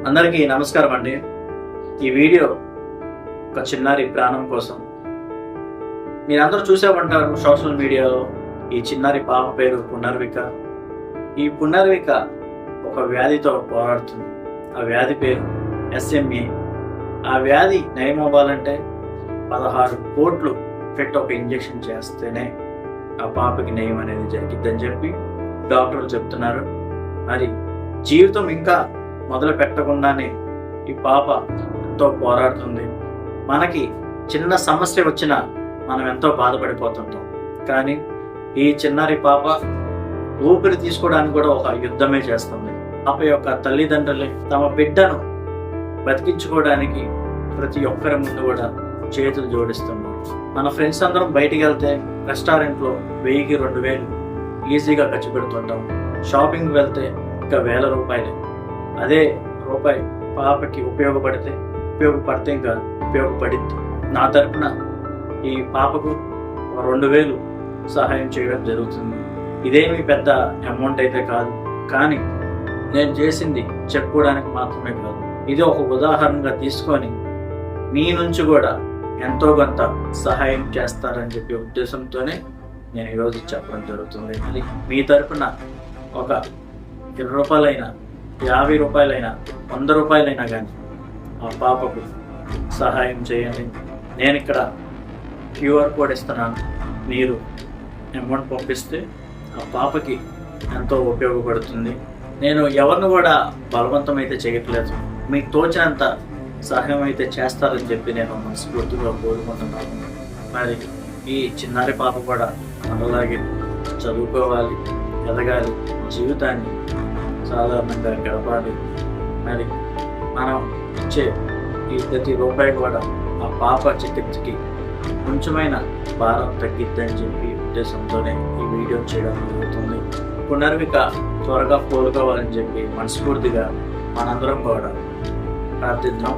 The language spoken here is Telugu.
అందరికీ నమస్కారం అండి. ఈ వీడియో ఒక చిన్నారి ప్రాణం కోసం. మీరందరూ చూసే ఉంటారు సోషల్ మీడియాలో. ఈ చిన్నారి పాప పేరు పునర్విక. ఈ పునర్విక ఒక వ్యాధితో పోరాడుతుంది. ఆ వ్యాధి పేరు SMA. ఆ వ్యాధి నయం అవ్వాలంటే 16 కోట్లు పెట్టి ఒక ఇంజెక్షన్ చేస్తేనే ఆ పాపకి నయం అనేది జరిగిద్దని చెప్పి డాక్టర్లు చెప్తున్నారు. మరి జీవితం ఇంకా మొదలు పెట్టకుండానే ఈ పాప ఎంతో పోరాడుతుంది. మనకి చిన్న సమస్య వచ్చినా మనం ఎంతో బాధపడిపోతుంటాం. కానీ ఈ చిన్నారి పాప ఊపిరి తీసుకోవడానికి కూడా ఒక యుద్ధమే చేస్తుంది. పాప యొక్క తల్లిదండ్రులు తమ బిడ్డను బతికించుకోవడానికి ప్రతి ఒక్కరి ముందు కూడా చేతులు జోడిస్తున్నారు. మన ఫ్రెండ్స్ అందరం బయటికి వెళ్తే రెస్టారెంట్లో 1000కి 2000 ఈజీగా ఖర్చు పెడుతుంటాం. షాపింగ్కి వెళ్తే ఇంకా వేల రూపాయలు. అదే రూపాయి పాపకి ఉపయోగపడితే ఇంకా ఉపయోగపడింది. నా తరపున ఈ పాపకు 2000 సహాయం చేయడం జరుగుతుంది. ఇదేమి పెద్ద అమౌంట్ అయితే కాదు, కానీ నేను చేసింది చెప్పుకోవడానికి మాత్రమే కాదు. ఇది ఒక ఉదాహరణగా తీసుకొని మీ నుంచి కూడా ఎంతో కొంత సహాయం చేస్తారని చెప్పే ఉద్దేశంతోనే నేను ఈరోజు చెప్పడం జరుగుతుంది. అది మీ తరపున ఒక 20 రూపాయలైనా, 50 రూపాయలైనా, 100 రూపాయలైనా కానీ ఆ పాపకు సహాయం చేయండి. నేను ఇక్కడ QR కోడ్ ఇస్తున్నాను. మీరు అమౌంట్ పంపిస్తే ఆ పాపకి ఎంతో ఉపయోగపడుతుంది. నేను ఎవరిని కూడా బలవంతం అయితే చేయట్లేదు. మీకు తోచినంత సహాయం అయితే చేస్తారని చెప్పి నేను మనస్ఫూర్తిగా కోరుకుంటున్నాను. మరి ఈ చిన్నారి పాప కూడా మనలాగే చదువుకోవాలి, ఎదగాలి, జీవితాన్ని సాధారణంగా గడపాలి. మరి మనం ఇచ్చే ఈ ప్రతి రూపాయి కూడా ఆ పాప చికిత్సకి కొంచెమైన భారం తగ్గిద్దని చెప్పి ఉద్దేశంతోనే ఈ వీడియో చేయడం జరుగుతుంది. పునర్విక త్వరగా కోలుకోవాలని చెప్పి మనస్ఫూర్తిగా మనందరం కూడా ప్రార్థిద్దాం.